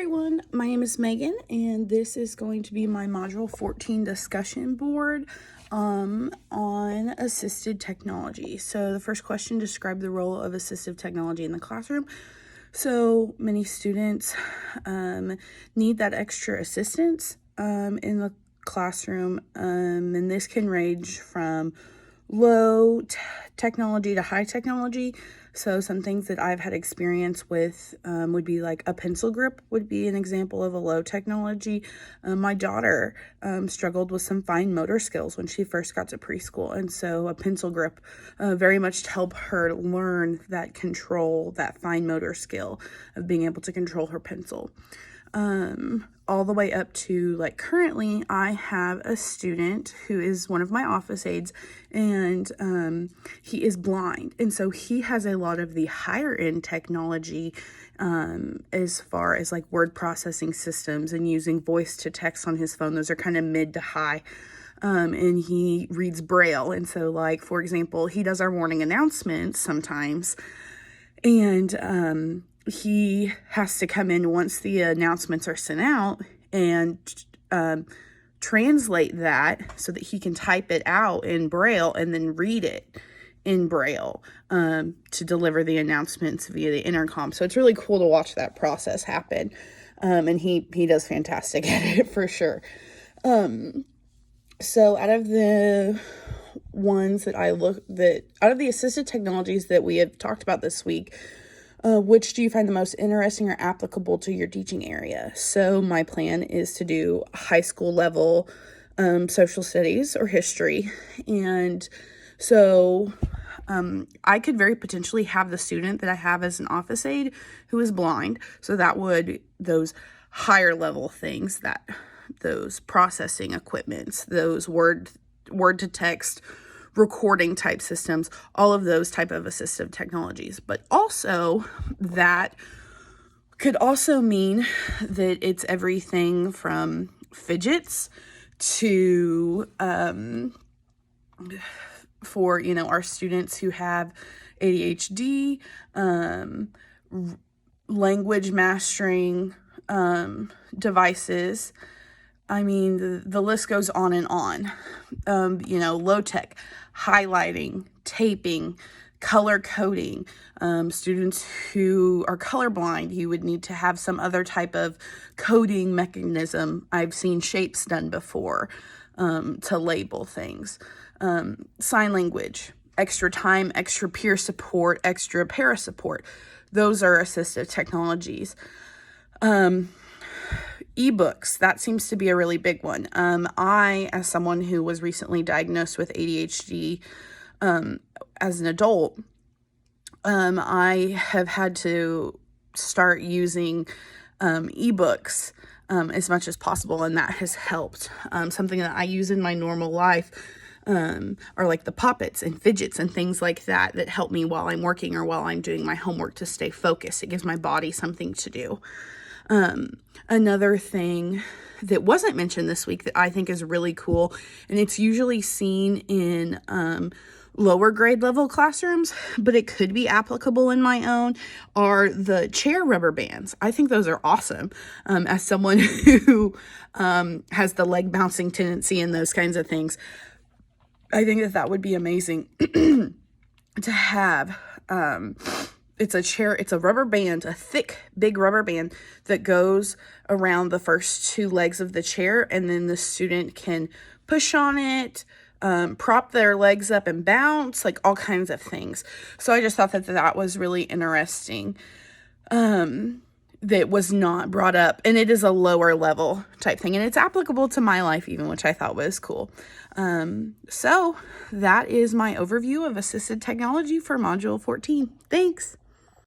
everyone, my name is Megan and this is going to be my Module 14 discussion board on assisted technology. So the first question, describe the role of assistive technology in the classroom. So many students need that extra assistance in the classroom, and this can range from low technology to high technology. So some things that I've had experience with would be like a pencil grip would be an example of a low technology. My daughter struggled with some fine motor skills when she first got to preschool. And so a pencil grip very much to help her learn that control, that fine motor skill of being able to control her pencil. All the way up to like currently I have a student who is one of my office aides, and he is blind, and so he has a lot of the higher end technology as far as like word processing systems and using voice to text on his phone. Those are kind of mid to high. And he reads Braille, and so like for example, he does our morning announcements sometimes, and he has to come in once the announcements are sent out and translate that so that he can type it out in Braille and then read it in Braille to deliver the announcements via the intercom. So it's really cool to watch that process happen. And he does fantastic at it for sure. So out of the ones that out of the assistive technologies that we have talked about this week, which do you find the most interesting or applicable to your teaching area? So my plan is to do high school level social studies or history. And so I could very potentially have the student that I have as an office aide who is blind. So that would, those higher level things, that those processing equipments, those word to text recording type systems, all of those type of assistive technologies. But also that could also mean that it's everything from fidgets to for our students who have ADHD, language mastering devices. I mean, the list goes on and on. Low tech, highlighting, taping, color coding. Students who are colorblind, you would need to have some other type of coding mechanism. I've seen shapes done before to label things. Sign language, extra time, extra peer support, extra para support. Those are assistive technologies. Ebooks, that seems to be a really big one. I, as someone who was recently diagnosed with ADHD as an adult, I have had to start using ebooks as much as possible, and that has helped. Something that I use in my normal life are like the poppets and fidgets and things like that help me while I'm working or while I'm doing my homework to stay focused. It gives my body something to do. Another thing that wasn't mentioned this week that I think is really cool, and it's usually seen in lower grade level classrooms, but it could be applicable in my own, are the chair rubber bands. I think those are awesome. As someone who has the leg bouncing tendency and those kinds of things, I think that would be amazing to have. It's a rubber band, a thick, big rubber band that goes around the first two legs of the chair, and then the student can push on it, prop their legs up and bounce, like all kinds of things. So I just thought that was really interesting. That was not brought up, and it is a lower level type thing, and it's applicable to my life even, which I thought was cool. So that is my overview of assisted technology for Module 14. Thanks.